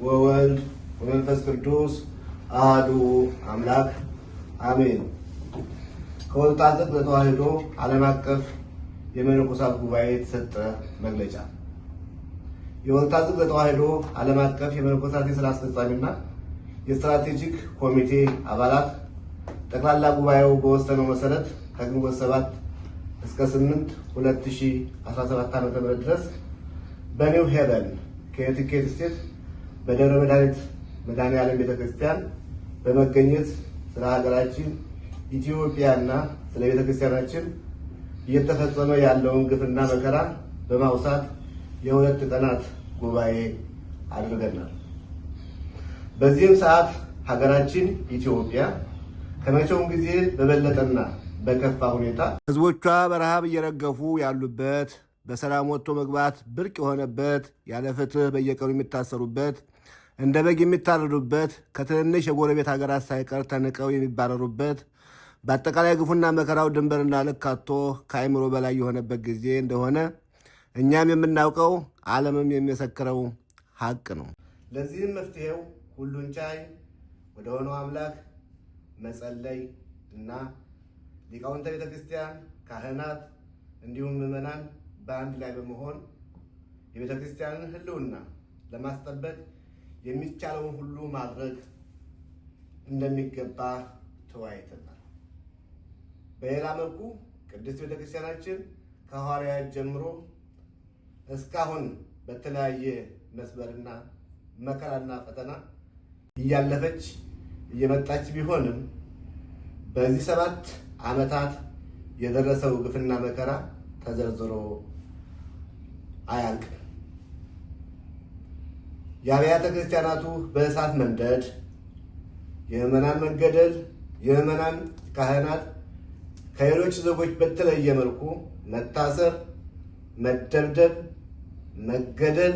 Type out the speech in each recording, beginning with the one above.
ወወልድ ወመንፈስ ቅዱስ አሐዱ አምላክ አሜን። ከወልታ ጽድቅ ተዋሕዶ ዓለም አቀፍ የመነኮሳት ጉባኤ የተሰጠ መግለጫ። የወልታ ጽድቅ ተዋሕዶ ዓለም አቀፍ የመነኮሳት የሥራ አስፈጻሚና የስትራቴጂክ ኮሚቴ አባላት ጠቅላላ ጉባኤው በወሰነው መሰረት ከግንቦት 7 እስከ 8 2017 ዓ.ም ድረስ በኒው ሄቨን ከቲኬት ስቴት በደብረ መድኃኒት መድኃኔዓለም ቤተክርስቲያን በመገኘት ስለ ሀገራችን ኢትዮጵያና ስለ ቤተክርስቲያናችን እየተፈጸመ ያለውን ግፍና መከራ በማውሳት የሁለት ቀናት ጉባኤ አድርገናል። በዚህም ሰዓት ሀገራችን ኢትዮጵያ ከመቼውም ጊዜ በበለጠና በከፋ ሁኔታ ህዝቦቿ በረሃብ እየረገፉ ያሉበት፣ በሰላም ወጥቶ መግባት ብርቅ የሆነበት፣ ያለ ፍትህ በየቀኑ የሚታሰሩበት፣ እንደ በግ የሚታረዱበት፣ ከትንንሽ የጎረቤት ሀገራት ሳይቀር ተንቀው የሚባረሩበት፣ በአጠቃላይ ግፉና መከራው ድንበርና ልክ አጥቶ ከአእምሮ በላይ የሆነበት ጊዜ እንደሆነ እኛም የምናውቀው ዓለምም የሚመሰክረው ሀቅ ነው። ለዚህም መፍትሄው ሁሉን ቻይ ወደ ሆነው አምላክ መጸለይ እና ሊቃውንተ ቤተክርስቲያን፣ ካህናት እንዲሁም ምዕመናን በአንድ ላይ በመሆን የቤተክርስቲያንን ሕልውና ለማስጠበቅ የሚቻለውን ሁሉ ማድረግ እንደሚገባ ተወያይተናል። በሌላ መልኩ ቅድስት ቤተክርስቲያናችን ከሐዋርያት ጀምሮ እስካሁን በተለያየ መስመርና መከራና ፈተና እያለፈች እየመጣች ቢሆንም በዚህ 7 ዓመታት የደረሰው ግፍና መከራ ተዘርዝሮ አያልቅም። የአብያተ ክርስቲያናቱ በእሳት መንደድ፣ የምዕመናን መገደል፣ የምዕመናን ካህናት ከሌሎች ዜጎች በተለየ መልኩ መታሰር፣ መደብደብ፣ መገደል፣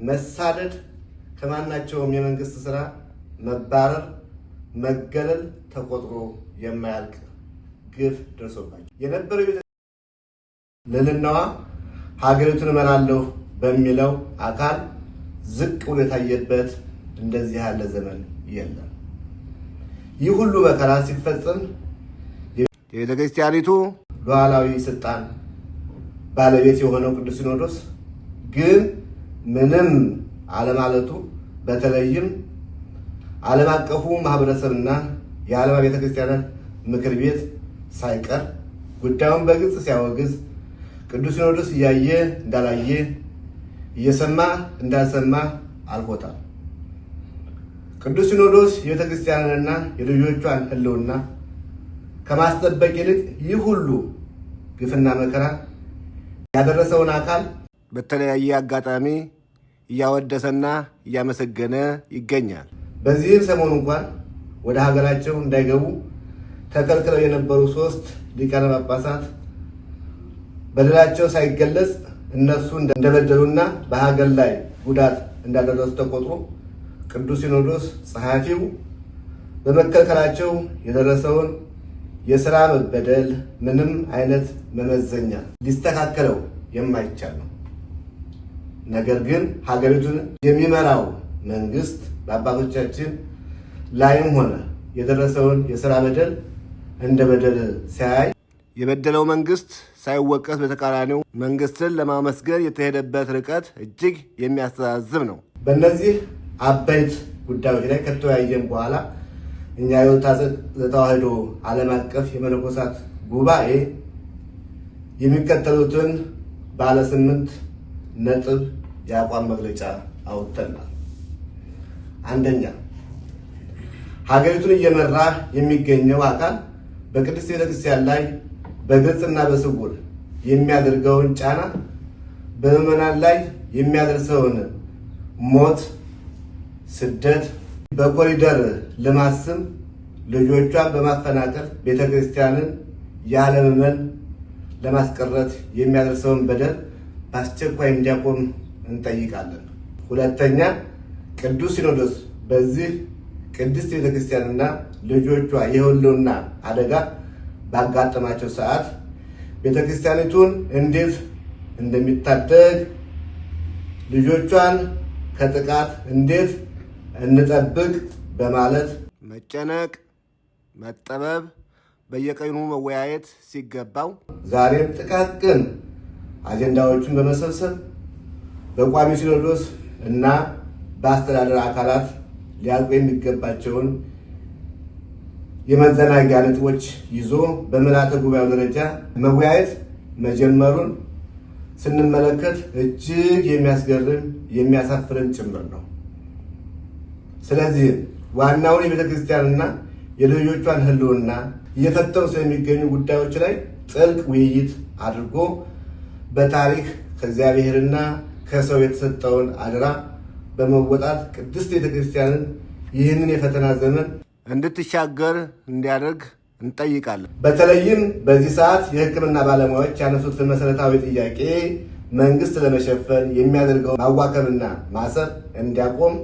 መሳደድ፣ ከማናቸውም የመንግስት ስራ መባረር፣ መገለል ተቆጥሮ የማያልቅ ግፍ ደርሶባቸው የነበረው ልዕልናዋ ሀገሪቱን እመራለሁ በሚለው አካል ዝቅ ብሎ የታየበት እንደዚህ ያለ ዘመን የለም። ይህ ሁሉ መከራ ሲፈጸም የቤተ ክርስቲያኒቱ ሉዓላዊ ስልጣን ባለቤት የሆነው ቅዱስ ሲኖዶስ ግን ምንም አለማለቱ፣ በተለይም ዓለም አቀፉ ማህበረሰብና የዓለም ቤተ ክርስቲያናት ምክር ቤት ሳይቀር ጉዳዩን በግልጽ ሲያወግዝ ቅዱስ ሲኖዶስ እያየ እንዳላየ እየሰማ እንዳልሰማ አልፎታል። ቅዱስ ሲኖዶስ የቤተ ክርስቲያንንና የልጆቿን ሕልውና ከማስጠበቅ ይልቅ ይህ ሁሉ ግፍና መከራ ያደረሰውን አካል በተለያየ አጋጣሚ እያወደሰና እያመሰገነ ይገኛል። በዚህም ሰሞኑ እንኳን ወደ ሀገራቸው እንዳይገቡ ተከልክለው የነበሩ 3 ሊቃነ ጳጳሳት በደላቸው ሳይገለጽ እነሱ እንደበደሉና በሀገር ላይ ጉዳት እንዳደረሱ ተቆጥሮ ቅዱስ ሲኖዶስ ጸሐፊው በመከልከላቸው የደረሰውን የሥራ መበደል ምንም አይነት መመዘኛ ሊስተካከለው የማይቻል ነው። ነገር ግን ሀገሪቱን የሚመራው መንግስት በአባቶቻችን ላይም ሆነ የደረሰውን የሥራ በደል እንደ በደል ሲያይ የበደለው መንግስት ሳይወቀስ በተቃራኒው መንግስትን ለማመስገን የተሄደበት ርቀት እጅግ የሚያስተዛዝብ ነው። በእነዚህ አበይት ጉዳዮች ላይ ከተወያየን በኋላ እኛ የወልታ ጽድቅ ተዋሕዶ ዓለም አቀፍ የመነኮሳት ጉባኤ የሚከተሉትን ባለ 8 ነጥብ የአቋም መግለጫ አውጥተናል። አንደኛ፣ ሀገሪቱን እየመራ የሚገኘው አካል በቅድስት ቤተክርስቲያን ላይ በግልጽና በስውር የሚያደርገውን ጫና፣ በምዕመናን ላይ የሚያደርሰውን ሞት፣ ስደት፣ በኮሪደር ልማት ስም ልጆቿን በማፈናቀል ቤተክርስቲያንን ያለ ምዕመን ለማስቀረት የሚያደርሰውን በደል በአስቸኳይ እንዲያቆም እንጠይቃለን። ሁለተኛ፣ ቅዱስ ሲኖዶስ በዚህ ቅድስት ቤተክርስቲያንና ልጆቿ የሕልውና አደጋ ባጋጠማቸው ሰዓት ቤተክርስቲያኒቱን እንዴት እንደሚታደግ፣ ልጆቿን ከጥቃት እንዴት እንጠብቅ በማለት መጨነቅ፣ መጠበብ፣ በየቀኑ መወያየት ሲገባው ዛሬም ጥቃቅን አጀንዳዎችን በመሰብሰብ በቋሚ ሲኖዶስ እና በአስተዳደር አካላት ሊያልቁ የሚገባቸውን የመዘናጊያ ነጥቦች ይዞ በምልዓተ ጉባኤው ደረጃ መወያየት መጀመሩን ስንመለከት እጅግ የሚያስገርም የሚያሳፍርን ጭምር ነው። ስለዚህ ዋናውን የቤተ ክርስቲያንና የልጆቿን ሕልውና እየፈተኑ ስለሚገኙ ጉዳዮች ላይ ጥልቅ ውይይት አድርጎ በታሪክ ከእግዚአብሔርና ከሰው የተሰጠውን አደራ በመወጣት ቅድስት ቤተ ክርስቲያንን ይህንን የፈተና ዘመን እንድትሻገር እንዲያደርግ እንጠይቃለን። በተለይም በዚህ ሰዓት የሕክምና ባለሙያዎች ያነሱትን መሰረታዊ ጥያቄ መንግስት ለመሸፈን የሚያደርገው ማዋከብና ማሰር እንዲያቆም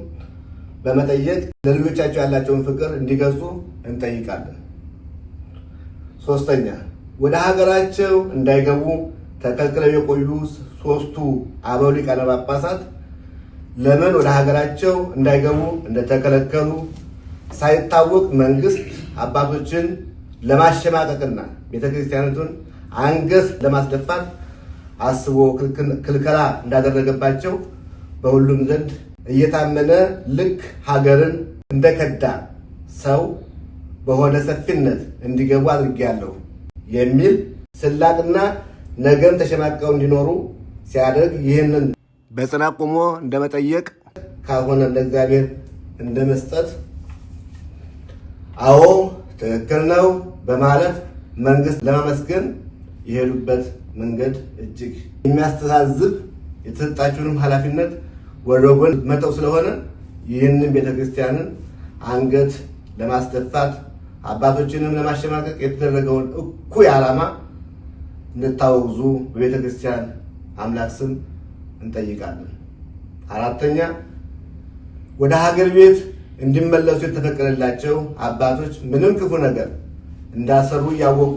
በመጠየቅ ለልጆቻቸው ያላቸውን ፍቅር እንዲገልጹ እንጠይቃለን። ሶስተኛ፣ ወደ ሀገራቸው እንዳይገቡ ተከልክለው የቆዩ ሶስቱ አበው ሊቃነ ጳጳሳት ለምን ወደ ሀገራቸው እንዳይገቡ እንደተከለከሉ ሳይታወቅ መንግስት አባቶችን ለማሸማቀቅና ቤተክርስቲያኒቱን አንገት ለማስደፋት አስቦ ክልከላ እንዳደረገባቸው በሁሉም ዘንድ እየታመነ ልክ ሀገርን እንደከዳ ሰው በሆደ ሰፊነት እንዲገቡ አድርጌያለሁ የሚል ስላቅና ነገም ተሸማቀው እንዲኖሩ ሲያደርግ ይህንን በጽናት ቆሞ እንደመጠየቅ ካልሆነ ለእግዚአብሔር እንደመስጠት አዎ ትክክል ነው በማለት መንግስት ለማመስገን የሄዱበት መንገድ እጅግ የሚያስተዛዝብ የተሰጣችሁንም ኃላፊነት ወደ ጎን መተው ስለሆነ ይህንን ቤተክርስቲያንን አንገት ለማስደፋት አባቶችንም ለማሸማቀቅ የተደረገውን እኩይ ዓላማ እንድታወግዙ በቤተክርስቲያን አምላክ ስም እንጠይቃለን። አራተኛ፣ ወደ ሀገር ቤት እንዲመለሱ የተፈቀደላቸው አባቶች ምንም ክፉ ነገር እንዳሰሩ እያወቁ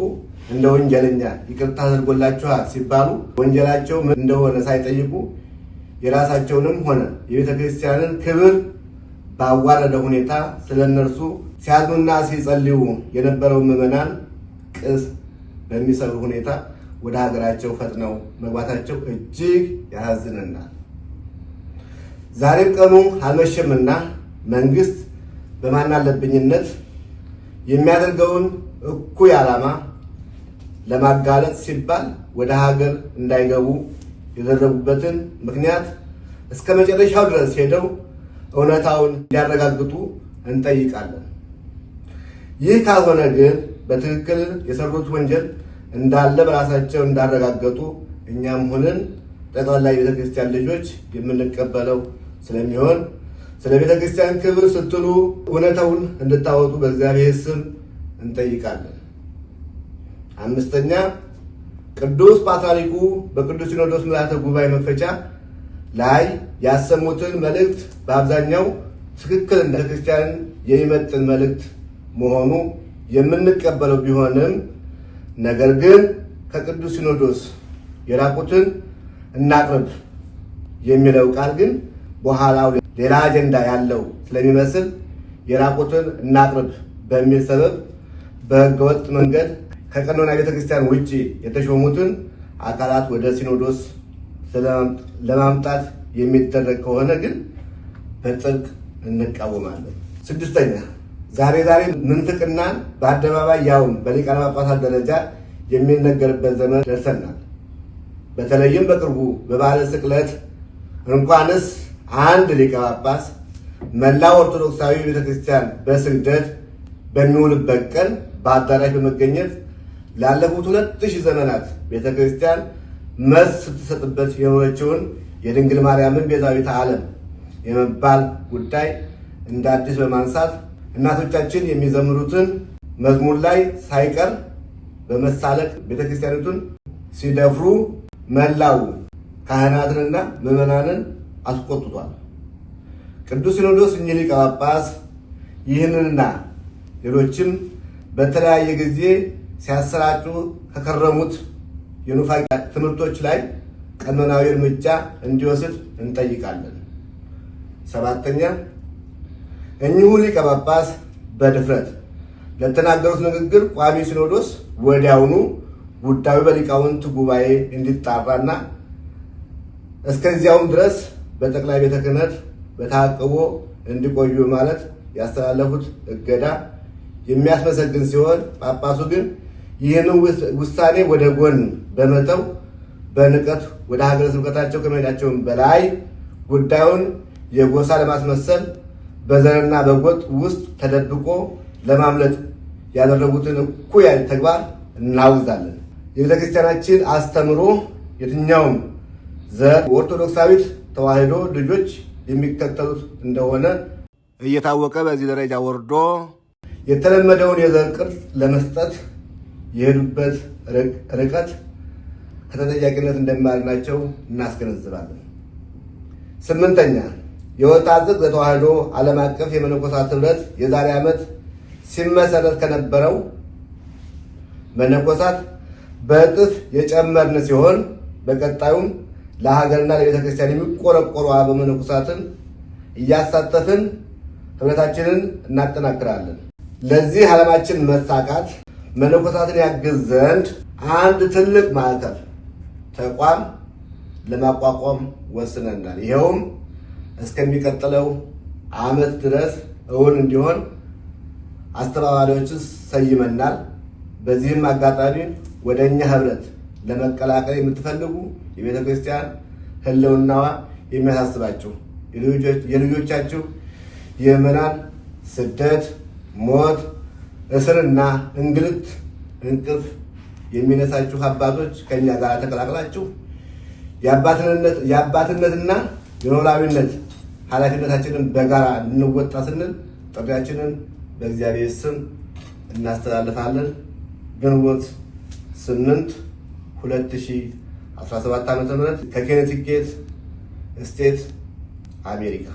እንደ ወንጀለኛ ይቅርታ ተደርጎላችኋል ሲባሉ ወንጀላቸው ምን እንደሆነ ሳይጠይቁ የራሳቸውንም ሆነ የቤተ ክርስቲያንን ክብር ባዋረደ ሁኔታ ስለነርሱ ሲያዝኑና ሲጸልዩ የነበረው ምዕመናን ቅስ በሚሰሩ ሁኔታ ወደ ሀገራቸው ፈጥነው መግባታቸው እጅግ ያሳዝነናል። ዛሬም ቀኑ አልመሸምና መንግስት በማናለብኝነት የሚያደርገውን እኩይ ዓላማ ለማጋለጥ ሲባል ወደ ሀገር እንዳይገቡ የደረጉበትን ምክንያት እስከ መጨረሻው ድረስ ሄደው እውነታውን እንዲያረጋግጡ እንጠይቃለን። ይህ ካልሆነ ግን በትክክል የሰሩት ወንጀል እንዳለ በራሳቸው እንዳረጋገጡ እኛም ሆነን ጠቅላላ የቤተክርስቲያን ልጆች የምንቀበለው ስለሚሆን ስለ ቤተክርስቲያን ክብር ስትሉ እውነታውን እንድታወጡ በእግዚአብሔር ስም እንጠይቃለን። አምስተኛ፣ ቅዱስ ፓትርያርኩ በቅዱስ ሲኖዶስ ምልዓተ ጉባኤ መክፈቻ ላይ ያሰሙትን መልእክት በአብዛኛው ትክክል እንደ ክርስቲያን የሚመጥን መልእክት መሆኑ የምንቀበለው ቢሆንም ነገር ግን ከቅዱስ ሲኖዶስ የራቁትን እናቅርብ የሚለው ቃል ግን በኋላው ሌላ አጀንዳ ያለው ስለሚመስል የራቁትን እናቅርብ በሚል ሰበብ በህገወጥ መንገድ ከቀኖና ቤተክርስቲያን ውጪ የተሾሙትን አካላት ወደ ሲኖዶስ ለማምጣት የሚደረግ ከሆነ ግን በጥብቅ እንቃወማለን። ስድስተኛ፣ ዛሬ ምንፍቅናን በአደባባይ ያውም በሊቃነ ጳጳሳት ደረጃ የሚነገርበት ዘመን ደርሰናል። በተለይም በቅርቡ በበዓለ ስቅለት እንኳንስ አንድ ሊቀ ጳጳስ መላው ኦርቶዶክሳዊ ቤተክርስቲያን በስግደት በሚውልበት ቀን በአዳራሽ በመገኘት ላለፉት 2000 ዘመናት ቤተክርስቲያን መልስ ስትሰጥበት የኖረችውን የድንግል ማርያምን ቤዛዊተ ዓለም የመባል ጉዳይ እንደ አዲስ በማንሳት እናቶቻችን የሚዘምሩትን መዝሙር ላይ ሳይቀር በመሳለቅ ቤተክርስቲያኒቱን ሲደፍሩ መላው ካህናትንና ምዕመናንን አስቆጥቷል። ቅዱስ ሲኖዶስ እኚህ ሊቀ ጳጳስ ይህንንና ሌሎችም በተለያየ ጊዜ ሲያሰራጩ ከከረሙት የኑፋቄ ትምህርቶች ላይ ቀኖናዊ እርምጃ እንዲወስድ እንጠይቃለን። 7ኛ እኚሁ ሊቀ ጳጳስ በድፍረት ለተናገሩት ንግግር ቋሚ ሲኖዶስ ወዲያውኑ ጉዳዩ በሊቃውንት ጉባኤ እንዲጣራና እስከዚያውም ድረስ በጠቅላይ ቤተ ክህነት በታቅቦ እንዲቆዩ ማለት ያስተላለፉት እገዳ የሚያስመሰግን ሲሆን ጳጳሱ ግን ይህንን ውሳኔ ወደ ጎን በመተው በንቀት ወደ ሀገረ ስብከታቸው ከመሄዳቸውም በላይ ጉዳዩን የጎሳ ለማስመሰል በዘርና በጎጥ ውስጥ ተደብቆ ለማምለጥ ያደረጉትን እኩይ ተግባር እናውግዛለን። የቤተ ክርስቲያናችን አስተምሮ የትኛውም ዘር ኦርቶዶክሳዊት ተዋሕዶ ልጆች የሚከተሉት እንደሆነ እየታወቀ በዚህ ደረጃ ወርዶ የተለመደውን የዘር ቅርጽ ለመስጠት የሄዱበት ርቀት ከተጠያቂነት እንደማያድናቸው እናስገነዝባለን። 8ኛ የወጣት ዘተዋሕዶ ዓለም አቀፍ የመነኮሳት ኅብረት የዛሬ ዓመት ሲመሰረት ከነበረው መነኮሳት በእጥፍ የጨመርን ሲሆን በቀጣዩም ለሀገርና ለቤተ ክርስቲያን የሚቆረቆሩ አበው መነኮሳትን እያሳተፍን ኅብረታችንን እናጠናክራለን። ለዚህ ዓላማችን መሳካት መነኮሳትን ያግዝ ዘንድ አንድ ትልቅ ማዕከል ተቋም ለማቋቋም ወስነናል። ይኸውም እስከሚቀጥለው ዓመት ድረስ እውን እንዲሆን አስተባባሪዎችን ሰይመናል። በዚህም አጋጣሚ ወደ እኛ ኅብረት ለመቀላቀል የምትፈልጉ የቤተ ክርስቲያን ሕልውናዋ የሚያሳስባችሁ የልጆቻችሁ የምዕመናን ስደት፣ ሞት፣ እስርና እንግልት እንቅልፍ የሚነሳችሁ አባቶች ከእኛ ጋር ተቀላቅላችሁ የአባትነትና የኖላዊነት ኃላፊነታችንን በጋራ እንወጣ ስንል ጥሪያችንን በእግዚአብሔር ስም እናስተላልፋለን። ግንቦት 8 2017 ዓ.ም ከኬኔቲኬት ስቴት አሜሪካ